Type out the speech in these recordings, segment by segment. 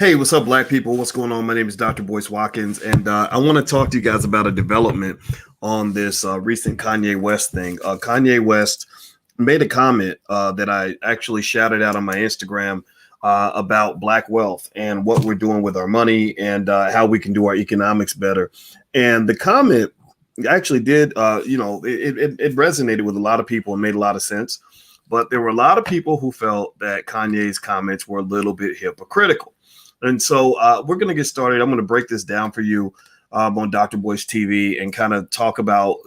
Hey, what's up, black people? What's going on? My name is Dr. Boyce Watkins, and I want to talk to you guys about a development on this recent Kanye West thing. Kanye West made a comment that I actually shouted out on my Instagram about black wealth and what we're doing with our money and how we can do our economics better. And the comment actually did, it resonated with a lot of people and made a lot of sense. But there were a lot of people who felt that Kanye's comments were a little bit hypocritical. And so we're going to get started. I'm going to break this down for you on Dr. Boyce TV and kind of talk about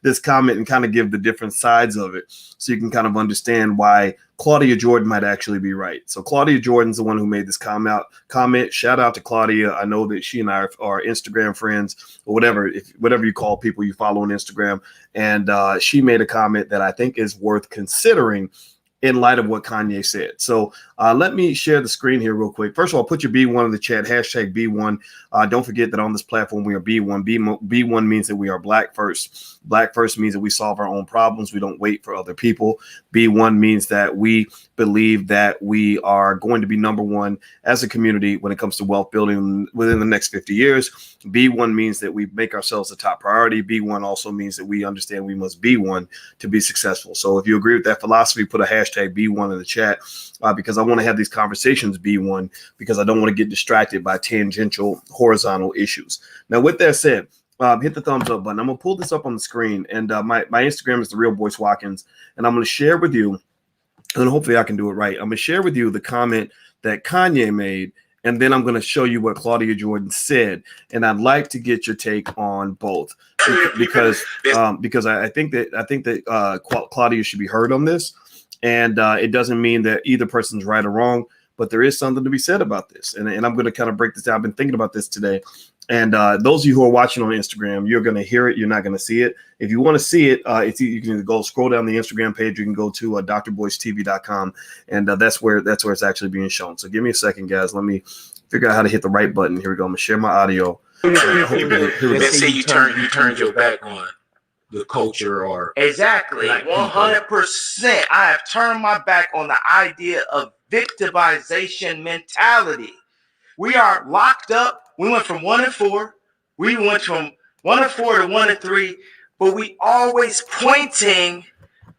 this comment and kind of give the different sides of it so you can kind of understand why Claudia Jordan might actually be right. So Claudia Jordan's the one who made this comment. Shout out to Claudia. I know that she and I are Instagram friends or whatever you call people you follow on Instagram. And she made a comment that I think is worth considering in light of what Kanye said. So let me share the screen here real quick. First of all, put your B1 in the chat, hashtag B1. Don't forget that on this platform, we are B1. B1 means that we are black first. Black first means that we solve our own problems. We don't wait for other people. B1 means that we believe that we are going to be number one as a community when it comes to wealth building within the next 50 years. B1 means that we make ourselves a top priority. B1 also means that we understand we must be one to be successful. So if you agree with that philosophy, put a hashtag B1 in the chat because I want to have these conversations B1 because I don't want to get distracted by tangential horizontal issues. Now, with that said, hit the thumbs up button. I'm going to pull this up on the screen. And my Instagram is The Real Boyce Watkins. And I'm going to share with you, and hopefully I can do it right. I'm going to share with you the comment that Kanye made. And then I'm going to show you what Claudia Jordan said. And I'd like to get your take on both because I think that Claudia should be heard on this. And it doesn't mean that either person's right or wrong, but there is something to be said about this. And I'm going to kind of break this down. I've been thinking about this today. And those of you who are watching on Instagram, you're going to hear it. You're not going to see it. If you want to see it, you can go scroll down the Instagram page. You can go to drboycetv.com, and that's where it's actually being shown. So give me a second, guys. Let me figure out how to hit the right button. Here we go. I'm going to share my audio. Let's say you turned your back on the culture or exactly 100%. I have turned my back on the idea of victimization mentality. We are locked up. We went from 1 and 4. We went from 1 and 4 to 1 and 3, but we always pointing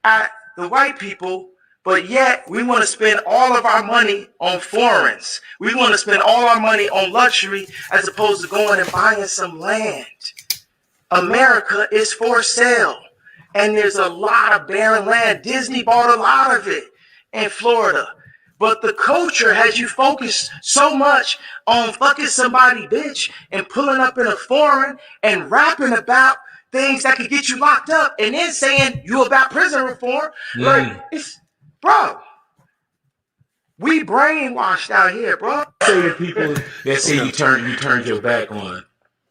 at the white people, but yet we want to spend all of our money on foreigns. We want to spend all our money on luxury as opposed to going and buying some land. America is for sale, and there's a lot of barren land. Disney bought a lot of it in Florida, but the culture has you focused so much on fucking somebody, bitch, and pulling up in a foreign and rapping about things that could get you locked up, and then saying you about prison reform. Like, it's, bro, we brainwashed out here, bro. Say people that say you turned your back on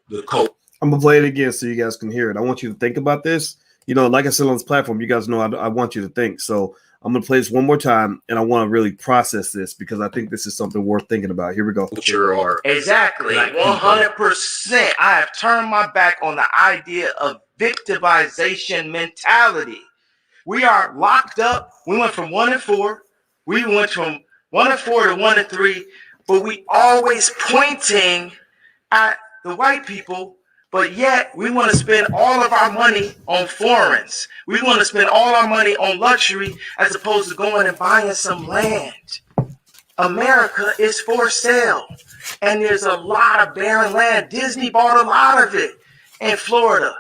the culture. I'm going to play it again so you guys can hear it. I want you to think about this. You know, like I said on this platform, you guys know I want you to think. So I'm going to play this one more time, and I want to really process this because I think this is something worth thinking about. Here we go. Exactly. 100%. I have turned my back on the idea of victimization mentality. We are locked up. We went from 1 and 4. We went from 1 and 4 to 1 and 3, but we always pointing at the white people. But yet, we want to spend all of our money on foreigns. We want to spend all our money on luxury as opposed to going and buying some land. America is for sale, and there's a lot of barren land. Disney bought a lot of it in Florida,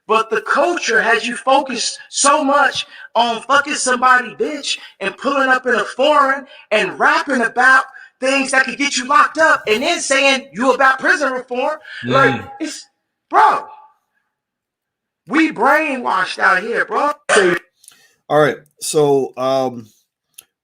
but the culture has you focused so much on fucking somebody, bitch, and pulling up in a foreign and rapping about things that could get you locked up, and then saying you about prison reform. Like, it's... Bro, we brainwashed out here, bro. All right, so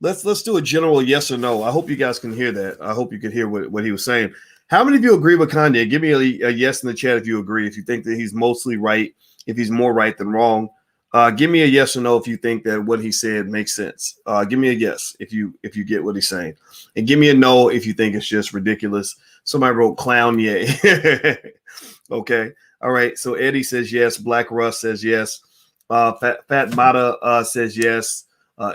let's do a general yes or no. I hope you guys can hear that. I hope you can hear what he was saying. How many of you agree with Kanye? Give me a yes in the chat if you agree. If you think that he's mostly right, if he's more right than wrong. Give me a yes or no if you think that what he said makes sense. Give me a yes if you get what he's saying, and give me a no if you think it's just ridiculous. Somebody wrote clown yay. Okay. All right. So Eddie says yes. Black Russ says yes. Fat Mata says yes.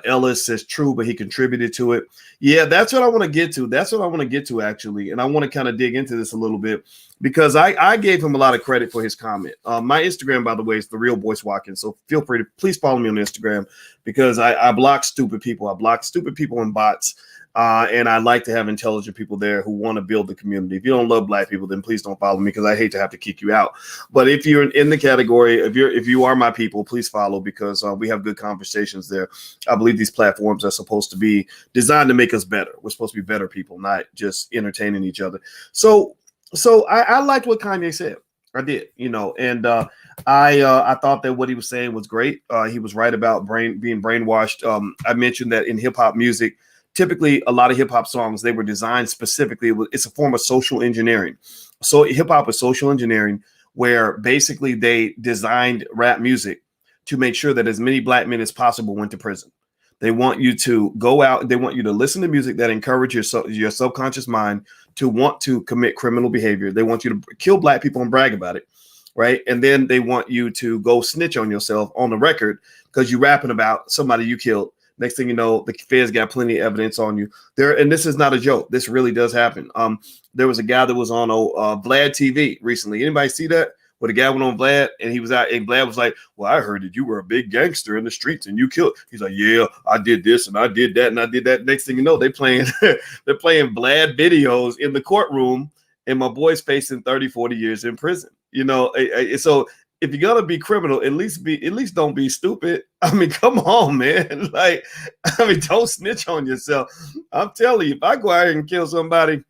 Ellis says true, but he contributed to it. Yeah, that's what I want to get to. That's what I want to get to, actually. And I want to kind of dig into this a little bit because I gave him a lot of credit for his comment. My Instagram, by the way, is The Real Boyce Watkins. So feel free to please follow me on Instagram because I block stupid people. I block stupid people and bots. And I like to have intelligent people there who want to build the community. If you don't love black people, then please don't follow me because I hate to have to kick you out. But if you're in the category, if you are my people, please follow because we have good conversations there. I believe these platforms are supposed to be designed to make us better. We're supposed to be better people, not just entertaining each other. So I liked what Kanye said. I did, and I thought that what he was saying was great. He was right about being brainwashed. I mentioned that in hip hop music, typically, a lot of hip hop songs, they were designed specifically. It's a form of social engineering. So hip hop is social engineering where basically they designed rap music to make sure that as many black men as possible went to prison. They want you to go out. They want you to listen to music that encourage your subconscious mind to want to commit criminal behavior. They want you to kill black people and brag about it. Right. And then they want you to go snitch on yourself on the record because you're rapping about somebody you killed. Next thing you know, the feds got plenty of evidence on you there. And this is not a joke. This really does happen. There was a guy that was on Vlad TV recently. Anybody see that? Where the guy went on Vlad and he was out and Vlad was like, well, I heard that you were a big gangster in the streets and you killed. He's like, yeah, I did this and I did that and I did that. Next thing you know, they're playing Vlad videos in the courtroom and my boy's facing 30, 40 years in prison. So if you're gonna be criminal, at least don't be stupid. I mean, come on, man. Don't snitch on yourself. I'm telling you, if I go out here and kill somebody,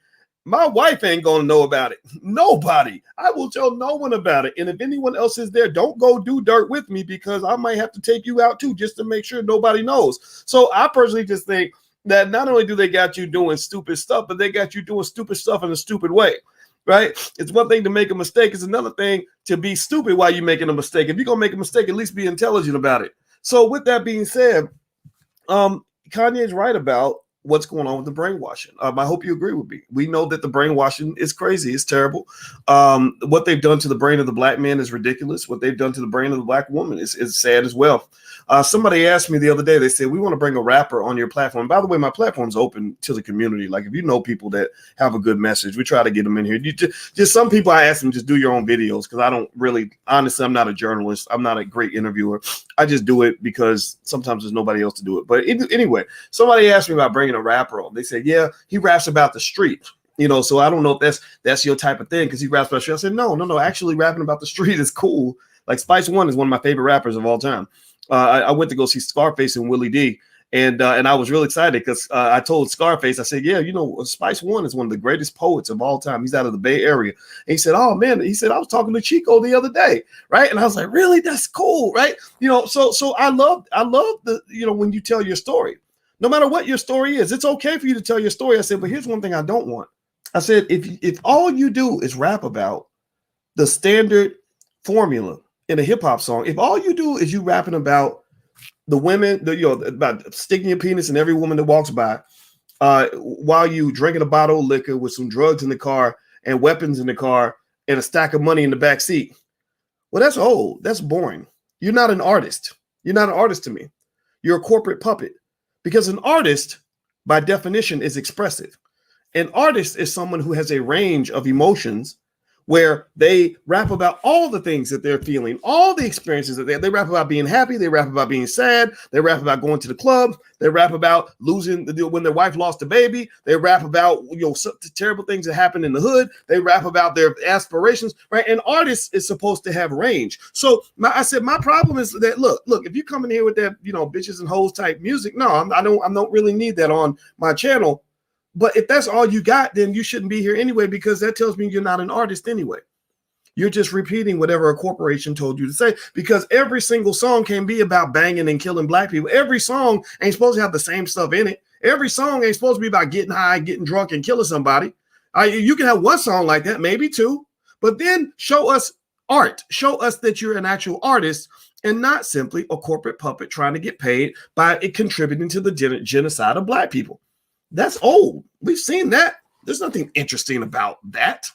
my wife ain't gonna know about it. Nobody. I will tell no one about it. And if anyone else is there, don't go do dirt with me because I might have to take you out too, just to make sure nobody knows. So I personally just think that not only do they got you doing stupid stuff, but they got you doing stupid stuff in a stupid way. Right? It's one thing to make a mistake. It's another thing to be stupid while you're making a mistake. If you're going to make a mistake, at least be intelligent about it. So with that being said, Kanye's right about what's going on with the brainwashing. I hope you agree with me. We know that the brainwashing is crazy. It's terrible. What they've done to the brain of the black man is ridiculous. What they've done to the brain of the black woman is sad as well. Somebody asked me the other day, they said, we want to bring a rapper on your platform. By the way, my platform's open to the community. Like if you know people that have a good message, we try to get them in here. Just some people I ask them, just do your own videos. Cause I don't really, honestly, I'm not a journalist. I'm not a great interviewer. I just do it because sometimes there's nobody else to do it. But anyway, somebody asked me about bringing a rapper on. They said, yeah, he raps about the street. So I don't know if that's your type of thing. Cause he raps about the street. I said, no, actually rapping about the street is cool. Like Spice One is one of my favorite rappers of all time. I went to go see Scarface and Willie D, and I was really excited because I told Scarface, I said, yeah, Spice One is one of the greatest poets of all time. He's out of the Bay Area. And he said, oh man, he said, I was talking to Chico the other day, right? And I was like, really? That's cool, right? So I love the, when you tell your story, no matter what your story is, it's okay for you to tell your story. I said, but here's one thing I don't want. I said, if all you do is rap about the standard formula in a hip hop song, if all you do is you rapping about the women, about sticking your penis in every woman that walks by, while you drinking a bottle of liquor with some drugs in the car and weapons in the car and a stack of money in the back seat, well, that's old. That's boring. You're not an artist. You're not an artist to me. You're a corporate puppet because an artist, by definition, is expressive. An artist is someone who has a range of emotions where they rap about all the things that they're feeling, all the experiences that they rap about being happy, they rap about being sad, they rap about going to the club, they rap about losing when their wife lost a baby, they rap about terrible things that happen in the hood, they rap about their aspirations, right? An artist is supposed to have range. So I said my problem is that look, if you come in here with that bitches and hoes type music, no, I don't really need that on my channel. But if that's all you got, then you shouldn't be here anyway, because that tells me you're not an artist anyway. You're just repeating whatever a corporation told you to say, because every single song can be about banging and killing black people. Every song ain't supposed to have the same stuff in it. Every song ain't supposed to be about getting high, getting drunk, and killing somebody. You can have one song like that, maybe two, but then show us art. Show us that you're an actual artist and not simply a corporate puppet trying to get paid by it contributing to the genocide of black people. That's old. We've seen that. There's nothing interesting about that,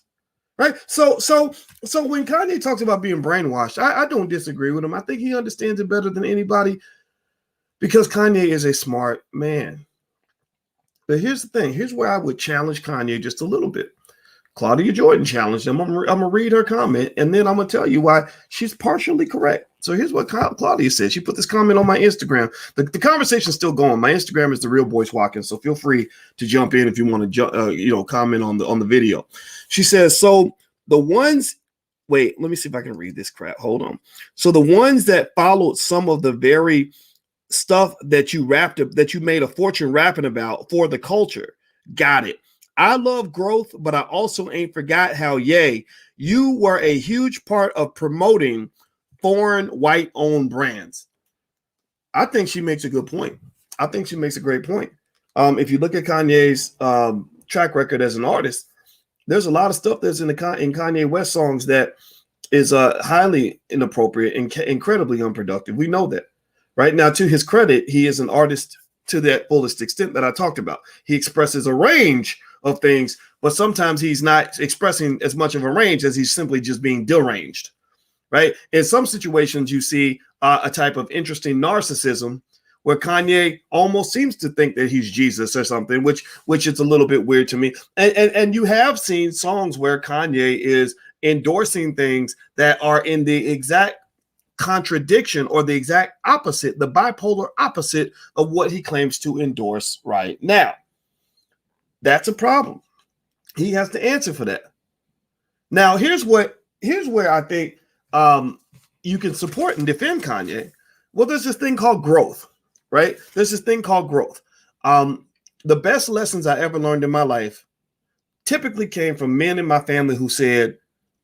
right? So when Kanye talks about being brainwashed, I don't disagree with him. I think he understands it better than anybody. because Kanye is a smart man. But here's the thing. Here's where I would challenge Kanye just a little bit. Claudia Jordan challenged him. I'm going to read her comment, and then I'm going to tell you why she's partially correct. So here's what Claudia said. She put this comment on my Instagram. The conversation's still going. My Instagram is The Real Boyce Watkins, so feel free to jump in if you want to comment on the video. She says, so the ones – wait, let me see if I can read this crap. Hold on. So the ones that followed some of the very stuff that you made a fortune rapping about for the culture. Got it. I love growth, but I also ain't forgot how, you were a huge part of promoting foreign white-owned brands. I think she makes a good point. I think she makes a great point. If you look at Kanye's track record as an artist, there's a lot of stuff that's in Kanye West songs that is highly inappropriate and incredibly unproductive. We know that. Right now, to his credit, he is an artist to that fullest extent that I talked about. He expresses a range of things, but sometimes he's not expressing as much of a range as he's simply just being deranged, right? In some situations, you see a type of interesting narcissism where Kanye almost seems to think that he's Jesus or something, which is a little bit weird to me. And you have seen songs where Kanye is endorsing things that are in the exact contradiction or the exact opposite, the bipolar opposite of what he claims to endorse right now. That's a problem. He has to answer for that. Now, here's where I think you can support and defend Kanye. Well, there's this thing called growth, right? There's this thing called growth. The best lessons I ever learned in my life typically came from men in my family who said,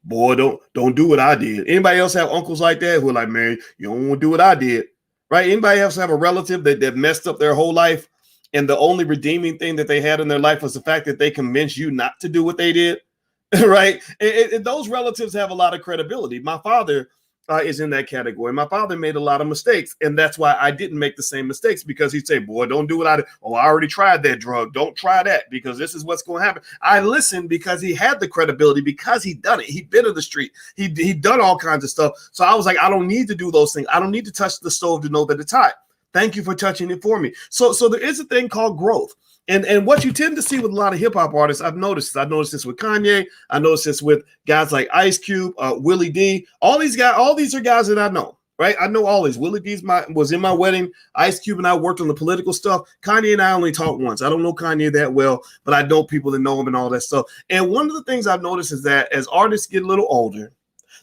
boy, don't do what I did. Anybody else have uncles like that who are like, man, you don't want to do what I did, right? Anybody else have a relative that messed up their whole life, and the only redeeming thing that they had in their life was the fact that they convinced you not to do what they did, right? And those relatives have a lot of credibility. My father is in that category. My father made a lot of mistakes, and that's why I didn't make the same mistakes, because he'd say, boy, don't do what I did. Oh, I already tried that drug. Don't try that, because this is what's going to happen. I listened because he had the credibility, because he'd done it. He'd been in the street. He'd done all kinds of stuff. So I was like, I don't need to do those things. I don't need to touch the stove to know that it's hot. Thank you for touching it for me. So there is a thing called growth. And what you tend to see with a lot of hip hop artists, I've noticed this with Kanye. I noticed this with guys like Ice Cube, Willie D. All these are guys that I know, right? I know all these. Willie D was in my wedding. Ice Cube and I worked on the political stuff. Kanye and I only talked once. I don't know Kanye that well, but I know people that know him and all that stuff. And one of the things I've noticed is that as artists get a little older,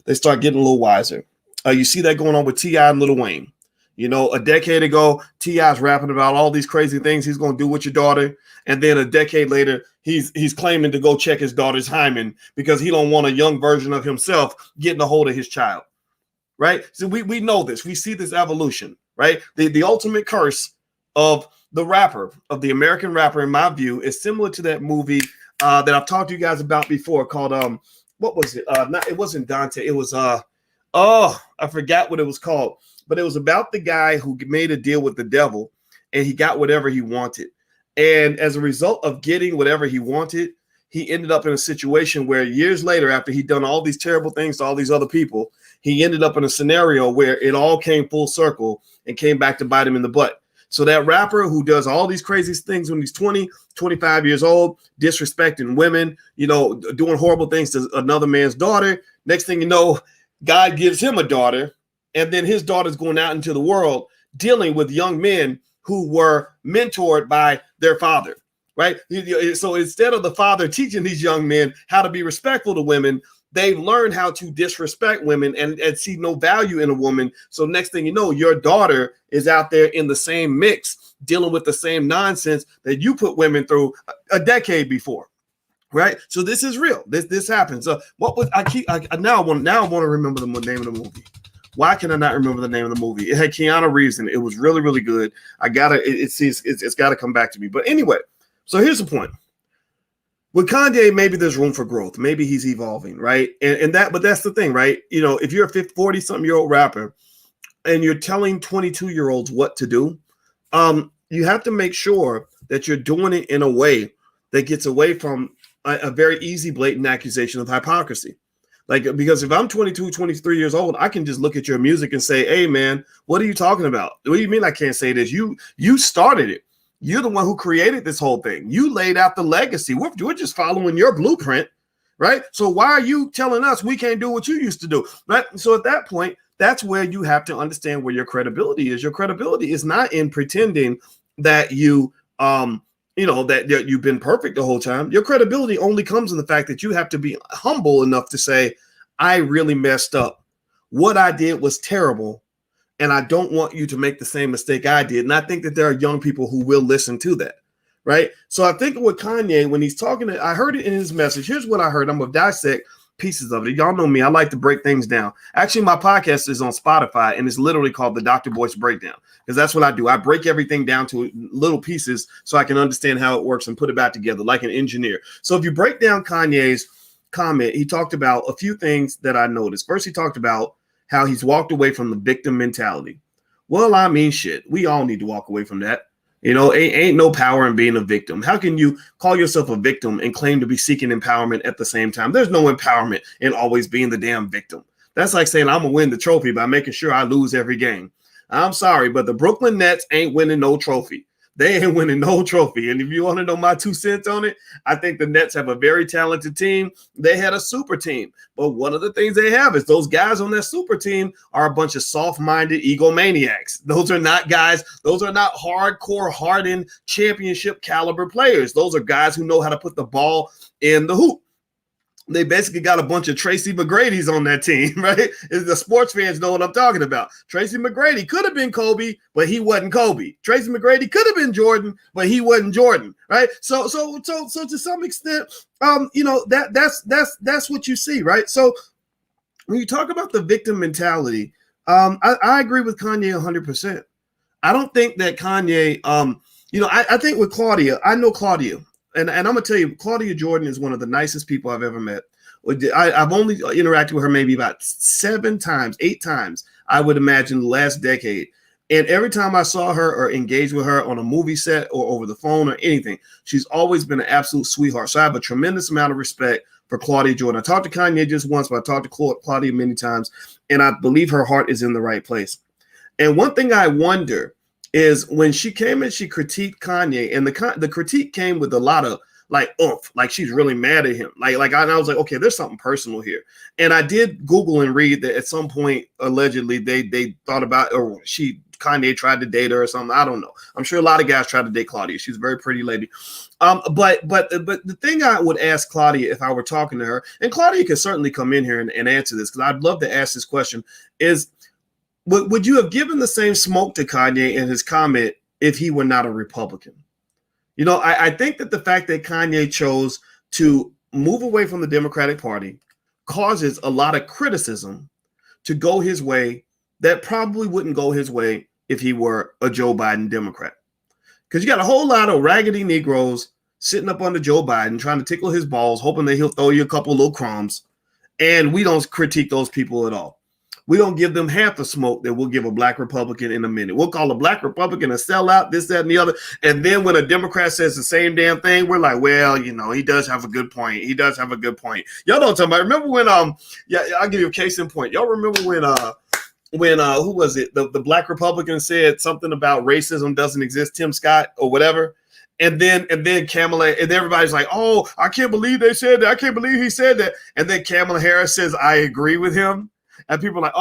they start getting a little wiser. You see that going on with T.I. and Lil Wayne. You know, a decade ago, T.I.'s rapping about all these crazy things he's going to do with your daughter. And then a decade later, he's claiming to go check his daughter's hymen because he don't want a young version of himself getting a hold of his child, right? So we know this. We see this evolution, right? The ultimate curse of the rapper, of the American rapper, in my view, is similar to that movie that I've talked to you guys about before called, what was it? It wasn't Dante. It was, I forgot what it was called. But it was about the guy who made a deal with the devil and he got whatever he wanted. And as a result of getting whatever he wanted, he ended up in a situation where years later, after he'd done all these terrible things to all these other people, he ended up in a scenario where it all came full circle and came back to bite him in the butt. So that rapper who does all these crazy things when he's 20, 25 years old, disrespecting women, you know, doing horrible things to another man's daughter. Next thing you know, God gives him a daughter. And then his daughter's going out into the world dealing with young men who were mentored by their father, right? So instead of the father teaching these young men how to be respectful to women, they've learned how to disrespect women and see no value in a woman. So next thing you know, your daughter is out there in the same mix, dealing with the same nonsense that you put women through a decade before. Right. So this is real. This happens. So what was now I want to remember the name of the movie. Why can I not remember the name of the movie? It had Keanu Reeves in it. It was really, really good. It's got to come back to me. But anyway, so here's the point. With Kanye, maybe there's room for growth. Maybe he's evolving, right? But that's the thing, right? You know, if you're a 40-something-year-old rapper and you're telling 22-year-olds what to do, you have to make sure that you're doing it in a way that gets away from a very easy, blatant accusation of hypocrisy. Like, because if I'm 22, 23 years old, I can just look at your music and say, hey, man, what are you talking about? What do you mean I can't say this? You started it. You're the one who created this whole thing. You laid out the legacy. We're just following your blueprint, right? So why are you telling us we can't do what you used to do, right? So at that point, that's where you have to understand where your credibility is. Your credibility is not in pretending that you that you've been perfect the whole time. Your credibility only comes in the fact that you have to be humble enough to say, I really messed up. What I did was terrible, and I don't want you to make the same mistake I did. And I think that there are young people who will listen to that, right? So I think with Kanye, when he's talking, I heard it in his message. Here's what I heard. I'm going to dissect pieces of it. Y'all know me. I like to break things down. Actually, my podcast is on Spotify, and it's literally called the Dr. Boyce Breakdown, because that's what I do. I break everything down to little pieces so I can understand how it works and put it back together like an engineer. So if you break down Kanye's comment, he talked about a few things that I noticed. First, he talked about how he's walked away from the victim mentality. Well, I mean, shit, we all need to walk away from that. You know, ain't no power in being a victim. How can you call yourself a victim and claim to be seeking empowerment at the same time? There's no empowerment in always being the damn victim. That's like saying I'm going to win the trophy by making sure I lose every game. I'm sorry, but the Brooklyn Nets ain't winning no trophy. They ain't winning no trophy. And if you want to know my 2 cents on it, I think the Nets have a very talented team. They had a super team. But one of the things they have is those guys on that super team are a bunch of soft-minded egomaniacs. Those are not guys. Those are not hardcore, hardened championship caliber players. Those are guys who know how to put the ball in the hoop. They basically got a bunch of Tracy McGrady's on that team, right? The sports fans know what I'm talking about. Tracy McGrady could have been Kobe, but he wasn't Kobe. Tracy McGrady could have been Jordan, but he wasn't Jordan, right? So to some extent, that's what you see, right? So when you talk about the victim mentality, I agree with Kanye 100%. I don't think that Kanye, I think with Claudia, I know Claudia. And I'm going to tell you, Claudia Jordan is one of the nicest people I've ever met. I've only interacted with her maybe about 7 times, 8 times, I would imagine, the last decade. And every time I saw her or engaged with her on a movie set or over the phone or anything, she's always been an absolute sweetheart. So I have a tremendous amount of respect for Claudia Jordan. I talked to Kanye just once, but I talked to Claudia many times, and I believe her heart is in the right place. And one thing I wonder is when she came and she critiqued Kanye, and the critique came with a lot of like oomph, like she's really mad at him. I was like, okay, there's something personal here. And I did Google and read that at some point, allegedly, they thought about, or Kanye tried to date her or something. I don't know. I'm sure a lot of guys tried to date Claudia. She's a very pretty lady. But the thing I would ask Claudia if I were talking to her, and Claudia could certainly come in here and answer this, because I'd love to ask this question, is would you have given the same smoke to Kanye in his comment if he were not a Republican? You know, I think that the fact that Kanye chose to move away from the Democratic Party causes a lot of criticism to go his way that probably wouldn't go his way if he were a Joe Biden Democrat. Because you got a whole lot of raggedy Negroes sitting up under Joe Biden trying to tickle his balls, hoping that he'll throw you a couple little crumbs. And we don't critique those people at all. We don't give them half the smoke that we'll give a black Republican in a minute. We'll call a black Republican a sellout, this, that, and the other. And then when a Democrat says the same damn thing, we're like, well, he does have a good point. He does have a good point. Y'all know what I'm talking about. Remember when, I'll give you a case in point. Y'all remember when who was it? The black Republican said something about racism doesn't exist, Tim Scott or whatever. And then Kamala, and everybody's like, oh, I can't believe they said that. I can't believe he said that. And then Kamala Harris says, I agree with him. And people are like,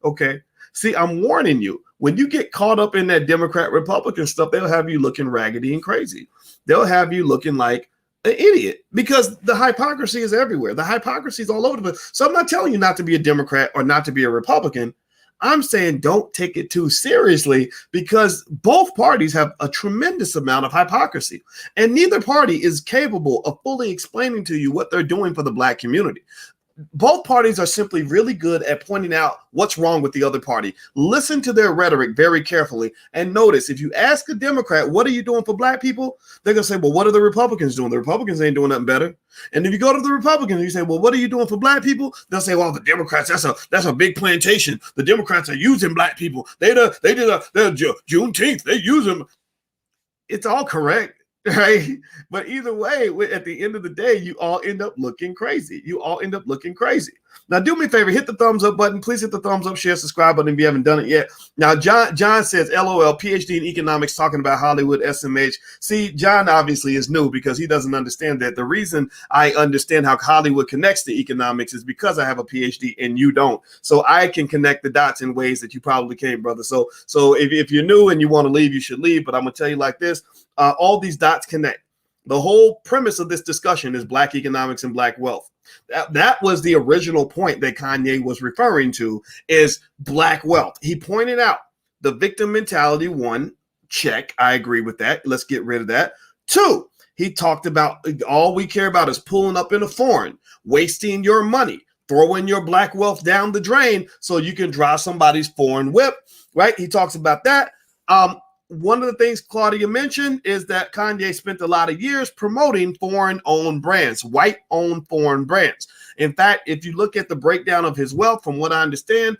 okay. See, I'm warning you. When you get caught up in that Democrat-Republican stuff, they'll have you looking raggedy and crazy. They'll have you looking like an idiot because the hypocrisy is everywhere. The hypocrisy is all over the place. So I'm not telling you not to be a Democrat or not to be a Republican. I'm saying don't take it too seriously because both parties have a tremendous amount of hypocrisy, and neither party is capable of fully explaining to you what they're doing for the black community. Both parties are simply really good at pointing out what's wrong with the other party. Listen to their rhetoric very carefully and notice if you ask a Democrat, what are you doing for black people? They're going to say, well, what are the Republicans doing? The Republicans ain't doing nothing better. And if you go to the Republicans and you say, well, what are you doing for black people? They'll say, well, the Democrats, that's a big plantation. The Democrats are using black people. They did Juneteenth. They use them. It's all correct. right? But either way, at the end of the day, you all end up looking crazy. You all end up looking crazy. Now, do me a favor, hit the thumbs up button. Please hit the thumbs up, share, subscribe button if you haven't done it yet. Now, John says, LOL, PhD in economics talking about Hollywood, SMH. See, John obviously is new because he doesn't understand that. The reason I understand how Hollywood connects to economics is because I have a PhD and you don't. So I can connect the dots in ways that you probably can't, brother. So if you're new and you want to leave, you should leave. But I'm going to tell you like this, all these dots connect. The whole premise of this discussion is Black economics and Black wealth. That was the original point that Kanye was referring to, is Black wealth. He pointed out the victim mentality. One, check. I agree with that. Let's get rid of that. Two, he talked about all we care about is pulling up in a foreign, wasting your money, throwing your Black wealth down the drain so you can drive somebody's foreign whip, right? He talks about that. One of the things Claudia mentioned is that Kanye spent a lot of years promoting foreign-owned brands, white-owned foreign brands. In fact, if you look at the breakdown of his wealth, from what I understand,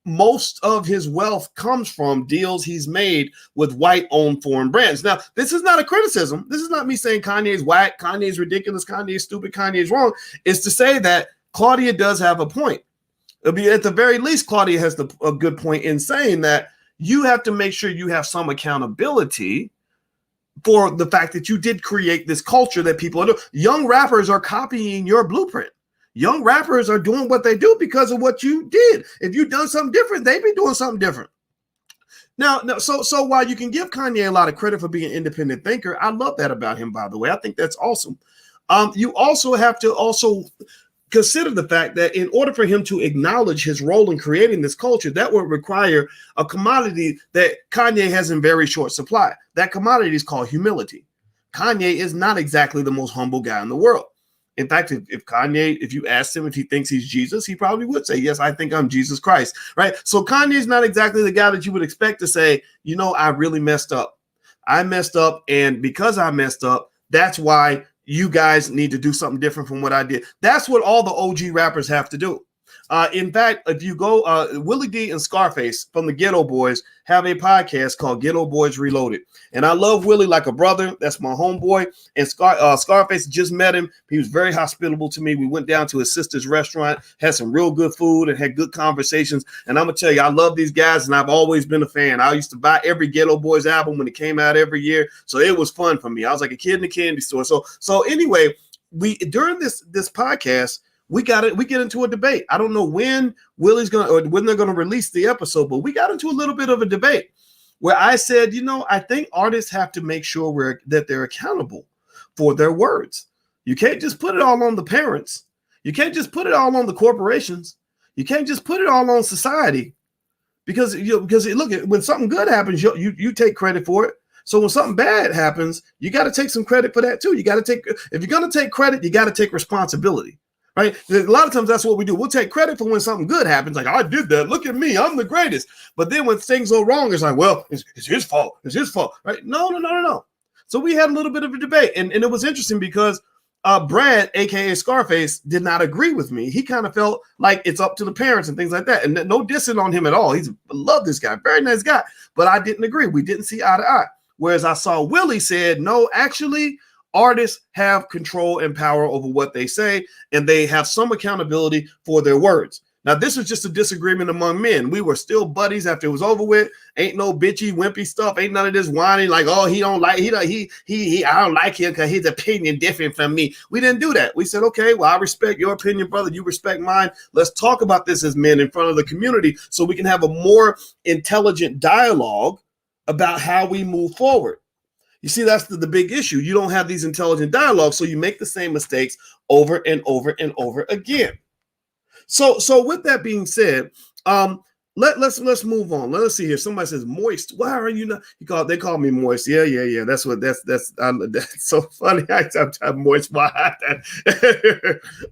most of his wealth comes from deals he's made with white-owned foreign brands. Now, this is not a criticism. This is not me saying Kanye's whack, Kanye's ridiculous, Kanye's stupid, Kanye's wrong. It's to say that Claudia does have a point. At the very least, Claudia has a good point in saying that you have to make sure you have some accountability for the fact that you did create this culture that people are doing. Young rappers are copying your blueprint. Young rappers are doing what they do because of what you did. If you've done something different, they'd be doing something different. Now, so while you can give Kanye a lot of credit for being an independent thinker, I love that about him, by the way. I think that's awesome. You also have to consider the fact that in order for him to acknowledge his role in creating this culture, that would require a commodity that Kanye has in very short supply. That commodity is called humility. Kanye is not exactly the most humble guy in the world. In fact, if you asked him if he thinks he's Jesus, he probably would say, yes, I think I'm Jesus Christ, right? So Kanye is not exactly the guy that you would expect to say, you know, I really messed up. I messed up, and because I messed up, that's why you guys need to do something different from what I did. That's what all the OG rappers have to do. In fact, if you go, Willie D and Scarface from the Ghetto Boys have a podcast called Ghetto Boys Reloaded. And I love Willie like a brother. That's my homeboy. And Scarface just met him. He was very hospitable to me. We went down to his sister's restaurant, had some real good food and had good conversations. And I'm going to tell you, I love these guys and I've always been a fan. I used to buy every Ghetto Boys album when it came out every year. So it was fun for me. I was like a kid in a candy store. So anyway, during this podcast, we get into a debate. I don't know when Willie's when they're gonna release the episode, but we got into a little bit of a debate where I said, you know, I think artists have to make sure that they're accountable for their words. You can't just put it all on the parents. You can't just put it all on the corporations. You can't just put it all on society, because look, when something good happens, you take credit for it. So when something bad happens, you got to take some credit for that too. You got to if you're gonna take credit, you got to take responsibility. Right? A lot of times that's what we do. We'll take credit for when something good happens. Like, I did that. Look at me. I'm the greatest. But then when things go wrong, it's like, well, it's his fault. It's his fault. Right? No. So we had a little bit of a debate. And it was interesting because Brad, a.k.a. Scarface, did not agree with me. He kind of felt like it's up to the parents and things like that. And no dissing on him at all. I love this guy. Very nice guy. But I didn't agree. We didn't see eye to eye. Whereas I saw Willie said, no, actually, artists have control and power over what they say, and they have some accountability for their words. Now, this was just a disagreement among men. We were still buddies after it was over with. Ain't no bitchy, wimpy stuff. Ain't none of this whining like, oh, I don't like him because his opinion different from me. We didn't do that. We said, okay, well, I respect your opinion, brother. You respect mine. Let's talk about this as men in front of the community so we can have a more intelligent dialogue about how we move forward. You see, that's the big issue. You don't have these intelligent dialogues, so you make the same mistakes over and over and over again. So with that being said, let's move on. Let's see here. Somebody says, Moist. Why are you not? They call me Moist. Yeah. That's so funny. I'm Moist. Why? All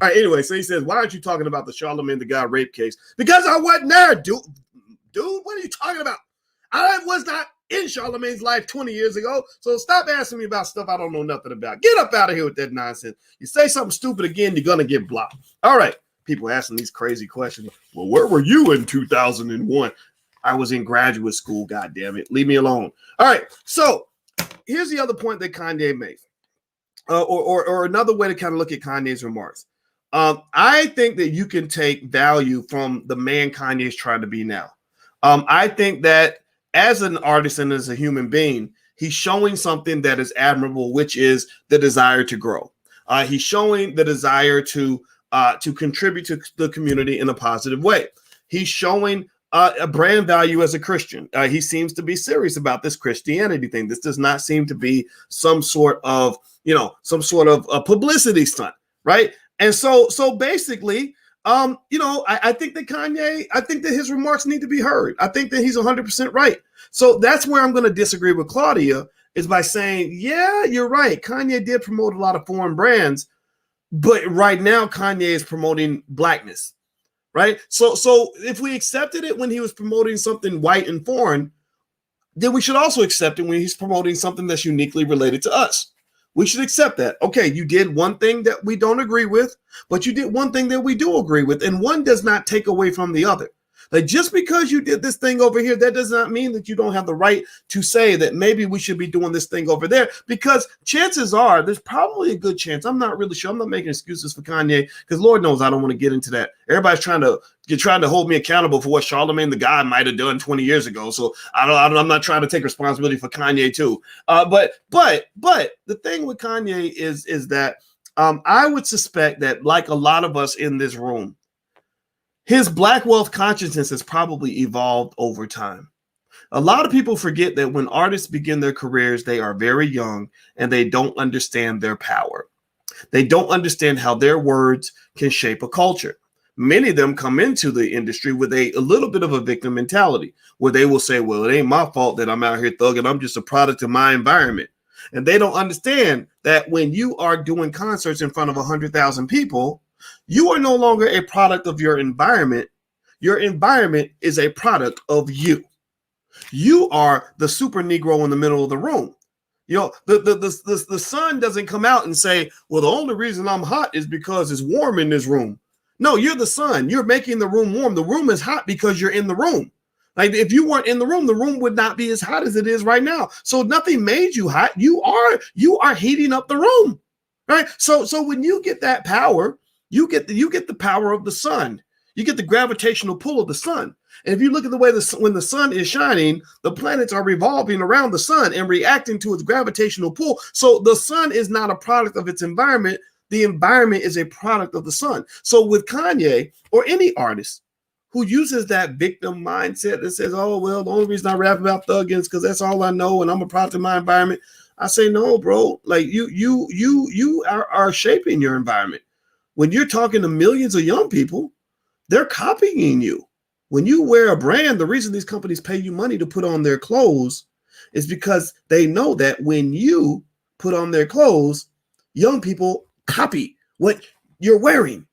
right. Anyway, so he says, why aren't you talking about the Charlamagne the God rape case? Because I wasn't there, dude. What are you talking about? I was not in Charlamagne's life 20 years ago. So stop asking me about stuff I don't know nothing about. Get up out of here with that nonsense. You say something stupid again, you're going to get blocked. All right. People asking these crazy questions. Well, where were you in 2001? I was in graduate school. God damn it. Leave me alone. All right. So here's the other point that Kanye makes, or another way to kind of look at Kanye's remarks. I think that you can take value from the man Kanye is trying to be now. I think that as an artist and as a human being, he's showing something that is admirable, which is the desire to grow. He's showing the desire to contribute to the community in a positive way. He's showing a brand value as a Christian. He seems to be serious about this Christianity thing. This does not seem to be some sort of a publicity stunt, right? And so basically, I think that Kanye, I think that his remarks need to be heard. I think that he's 100% right. So that's where I'm going to disagree with Claudia, is by saying, yeah, you're right. Kanye did promote a lot of foreign brands, but right now Kanye is promoting blackness, right? So if we accepted it when he was promoting something white and foreign, then we should also accept it when he's promoting something that's uniquely related to us. We should accept that. Okay, you did one thing that we don't agree with, but you did one thing that we do agree with, and one does not take away from the other. Like, just because you did this thing over here, that does not mean that you don't have the right to say that maybe we should be doing this thing over there, because chances are there's probably a good chance. I'm not really sure. I'm not making excuses for Kanye, because Lord knows I don't want to get into that. Everybody's trying to hold me accountable for what Charlemagne the God might have done 20 years ago. So I'm not trying to take responsibility for Kanye too. But the thing with Kanye is that I would suspect that, like a lot of us in this room, his black wealth consciousness has probably evolved over time. A lot of people forget that when artists begin their careers, they are very young and they don't understand their power. They don't understand how their words can shape a culture. Many of them come into the industry with a little bit of a victim mentality, where they will say, well, it ain't my fault that I'm out here thugging. I'm just a product of my environment. And they don't understand that when you are doing concerts in front of 100,000 people, you are no longer a product of your environment. Your environment is a product of you. You are the super Negro in the middle of the room. The sun doesn't come out and say, well, the only reason I'm hot is because it's warm in this room. No, you're the sun. You're making the room warm. The room is hot because you're in the room. Like, if you weren't in the room would not be as hot as it is right now. So nothing made you hot. You are heating up the room, right? So when you get that power, you get the power of the sun. You get the gravitational pull of the sun. And if you look at the way when the sun is shining, the planets are revolving around the sun and reacting to its gravitational pull. So the sun is not a product of its environment. The environment is a product of the sun. So with Kanye or any artist who uses that victim mindset that says, oh, well, the only reason I rap about thugging is because that's all I know and I'm a product of my environment, I say, no, bro. Like, you are shaping your environment. When you're talking to millions of young people, they're copying you. When you wear a brand, the reason these companies pay you money to put on their clothes is because they know that when you put on their clothes, young people copy what you're wearing,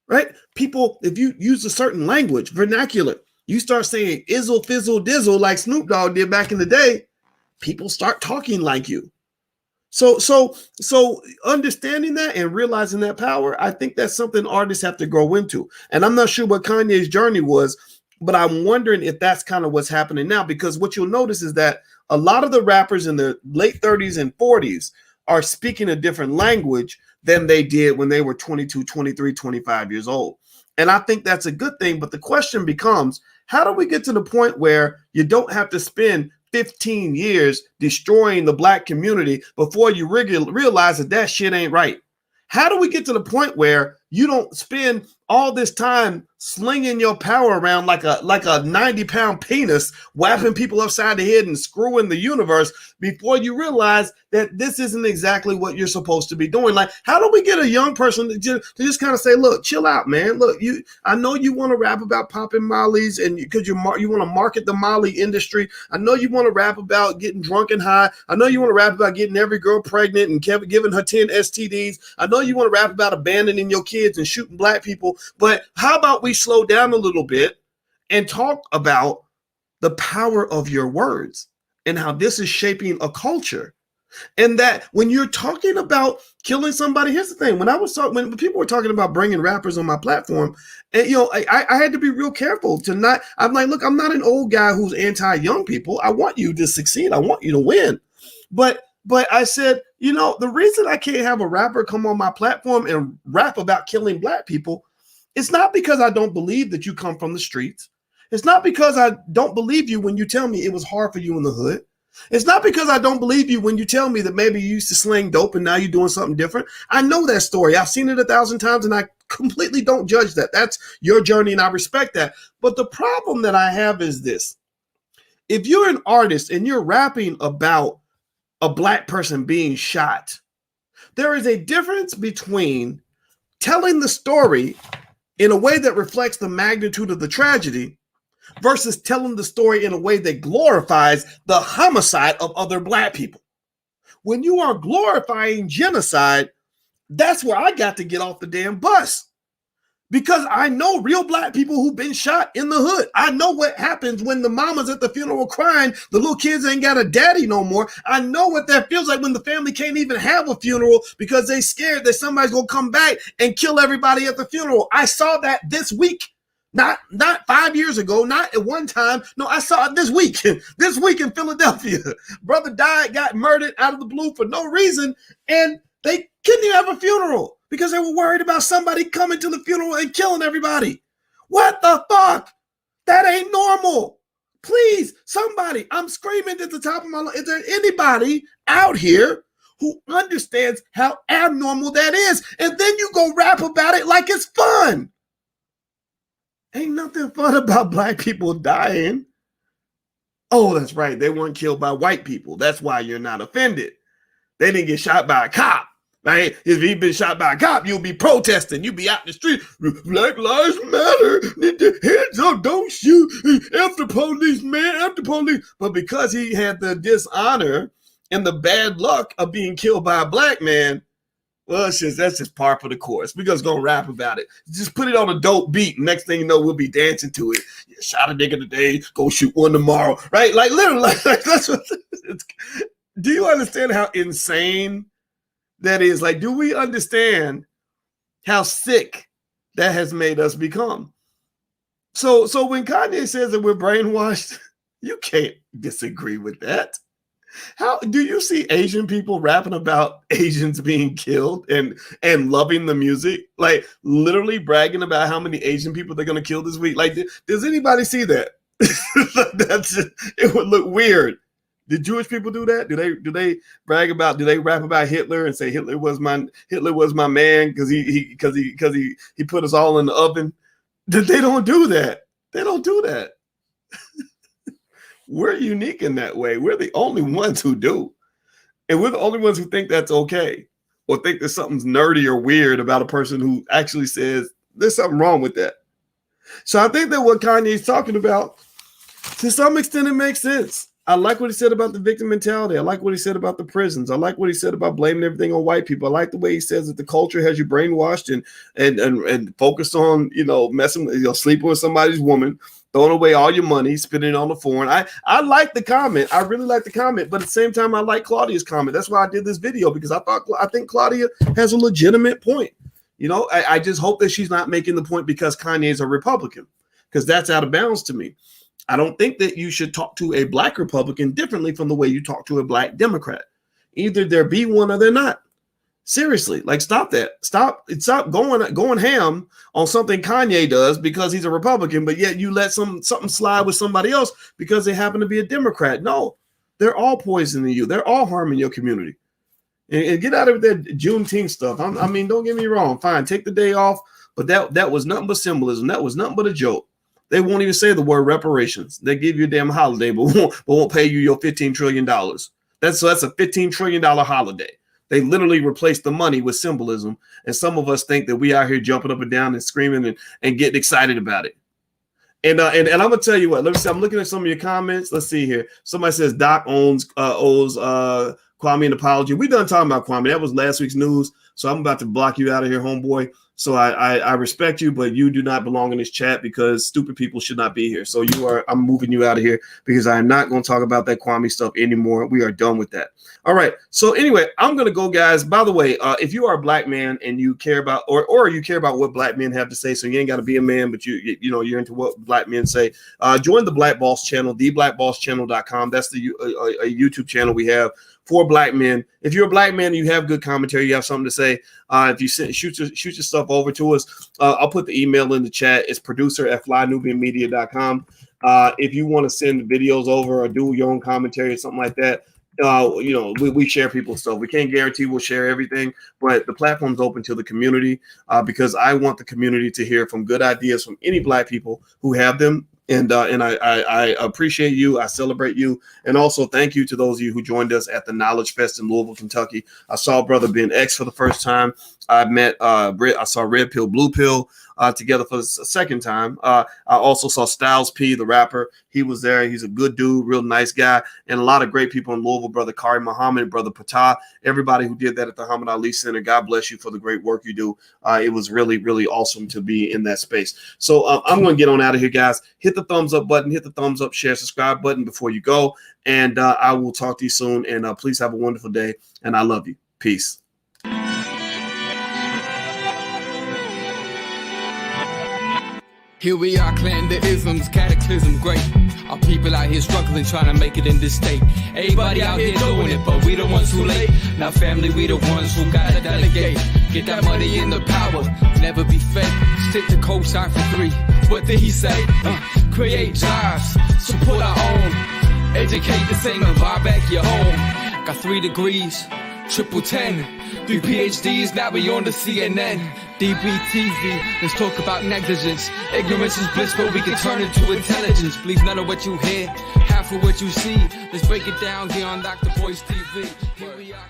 right? People, if you use a certain language, vernacular, you start saying izzle, fizzle, dizzle like Snoop Dogg did back in the day, people start talking like you. So understanding that and realizing that power, I think that's something artists have to grow into. And I'm not sure what Kanye's journey was, but I'm wondering if that's kind of what's happening now, because what you'll notice is that a lot of the rappers in the late 30s and 40s are speaking a different language than they did when they were 22, 23, 25 years old. And I think that's a good thing. But the question becomes, how do we get to the point where you don't have to spend 15 years destroying the black community before you realize that shit ain't right? How do we get to the point where you don't spend all this time slinging your power around like a 90-pound penis, whapping people upside the head and screwing the universe before you realize that this isn't exactly what you're supposed to be doing? Like, how do we get a young person to just kind of say, look, chill out, man. Look, I know you want to rap about popping mollies and because you want to market the molly industry. I know you want to rap about getting drunk and high. I know you want to rap about getting every girl pregnant and giving her 10 STDs. I know you want to rap about abandoning your kids and shooting black people. But how about we slow down a little bit and talk about the power of your words and how this is shaping a culture? And that when you're talking about killing somebody, here's the thing. When people were talking about bringing rappers on my platform, and I had to be real careful to not. I'm like, look, I'm not an old guy who's anti-young people. I want you to succeed. I want you to win. But I said, you know, the reason I can't have a rapper come on my platform and rap about killing black people, it's not because I don't believe that you come from the streets. It's not because I don't believe you when you tell me it was hard for you in the hood. It's not because I don't believe you when you tell me that maybe you used to sling dope and now you're doing something different. I know that story. I've seen it 1,000 times and I completely don't judge that. That's your journey and I respect that. But the problem that I have is this. If you're an artist and you're rapping about a black person being shot, there is a difference between telling the story in a way that reflects the magnitude of the tragedy versus telling the story in a way that glorifies the homicide of other black people. When you are glorifying genocide, that's where I got to get off the damn bus. Because I know real black people who've been shot in the hood. I know what happens when the mama's at the funeral crying, the little kids ain't got a daddy no more. I know what that feels like when the family can't even have a funeral because they scared that somebody's gonna come back and kill everybody at the funeral. I saw that this week. Not 5 years ago, not at one time. No, I saw it this week. This week in Philadelphia. Brother died, got murdered out of the blue for no reason, and they couldn't even have a funeral because they were worried about somebody coming to the funeral and killing everybody. What the fuck? That ain't normal. Please, somebody, I'm screaming at the top of my lungs. Is there anybody out here who understands how abnormal that is? And then you go rap about it like it's fun. Ain't nothing fun about black people dying. Oh, that's right. They weren't killed by white people. That's why you're not offended. They didn't get shot by a cop. Right? If he'd been shot by a cop, you'll be protesting. You'll be out in the street. Black lives matter. Hands up, don't shoot. F the police, man. F the police. But because he had the dishonor and the bad luck of being killed by a black man, well, that's just par for the course. We're just going to rap about it. Just put it on a dope beat. Next thing you know, we'll be dancing to it. You shot a nigga today, go shoot one tomorrow. Right? Like, literally, like that's what it's. Do you understand how insane that is? Like, do we understand how sick that has made us become? So when Kanye says that we're brainwashed, you can't disagree with that. How do you see Asian people rapping about Asians being killed and loving the music? Like literally bragging about how many Asian people they're going to kill this week. Like, does anybody see that? It would look weird. Did Jewish people do that? Do they brag about? Do they rap about Hitler and say Hitler was my man because he put us all in the oven? They don't do that. They don't do that. We're unique in that way. We're the only ones who do. And we're the only ones who think that's okay or think there's something nerdy or weird about a person who actually says there's something wrong with that. So I think that what Kanye's talking about, to some extent, it makes sense. I like what he said about the victim mentality. I like what he said about the prisons. I like what he said about blaming everything on white people. I like the way he says that the culture has you brainwashed and focused on, messing, sleeping with somebody's woman, throwing away all your money, spending it on the foreign. I like the comment. I really like the comment, but at the same time, I like Claudia's comment. That's why I did this video, because I think Claudia has a legitimate point. I just hope that she's not making the point because Kanye is a Republican, because that's out of bounds to me. I don't think that you should talk to a black Republican differently from the way you talk to a black Democrat. Either they're be one or they're not. Seriously, like stop that. Stop going ham on something Kanye does because he's a Republican, but yet you let something slide with somebody else because they happen to be a Democrat. No, they're all poisoning you. They're all harming your community. And get out of that Juneteenth stuff. I mean, don't get me wrong. Fine, take the day off, but that was nothing but symbolism. That was nothing but a joke. They won't even say the word reparations. They give you a damn holiday, but won't pay you your $15 trillion. That's a $15 trillion holiday. They literally replaced the money with symbolism. And some of us think that we out here jumping up and down and screaming and getting excited about it. And I'm gonna tell you what. Let me see. I'm looking at some of your comments. Let's see here. Somebody says Doc owes Kwame an apology. We done talking about Kwame. That was last week's news. So I'm about to block you out of here, homeboy. So I respect you, but you do not belong in this chat because stupid people should not be here. So I'm moving you out of here because I am not going to talk about that Kwame stuff anymore. We are done with that. All right. So anyway, I'm going to go, guys. By the way, if you are a black man and you care about or you care about what black men have to say, so you ain't got to be a man, but you're into what black men say, join the Black Boss channel, theblackbosschannel.com. That's a YouTube channel we have for black men. If you're a black man and you have good commentary, you have something to say, if you shoot your stuff over to us, I'll put the email in the chat. It's producer@flynubianmedia.com. If you want to send videos over or do your own commentary or something like that, we share people's stuff. We can't guarantee we'll share everything, but the platform's open to the community because I want the community to hear from good ideas from any black people who have them. And I appreciate you. I celebrate you. And also thank you to those of you who joined us at the Knowledge Fest in Louisville, Kentucky. I saw Brother Ben X for the first time. I saw Red Pill, Blue Pill together for the second time. I also saw Styles P, the rapper. He was there. He's a good dude, real nice guy. And a lot of great people in Louisville, Brother Kari Muhammad, Brother Patah, everybody who did that at the Muhammad Ali Center. God bless you for the great work you do. It was really, really awesome to be in that space. So I'm going to get on out of here, guys. Hit the thumbs up button, hit the thumbs up, share, subscribe button before you go. And I will talk to you soon. And please have a wonderful day. And I love you. Peace. Here we are, clan the isms, cataclysm, great. Our people out here struggling, trying to make it in this state. Everybody out here doing it, but we the ones who late. Now family, we the ones who gotta delegate. Get that money in the power, never be fake. Stick to co-sign for 3. What did he say? Create jobs, support our own. Educate the same and buy back your home. Got 3 degrees, triple 10. 3 PhDs, now we on the CNN. DBTV, let's talk about negligence. Ignorance is bliss, but we can turn it to intelligence. Believe none of what you hear, half of what you see. Let's break it down here on Dr. Boyce TV. Here we are.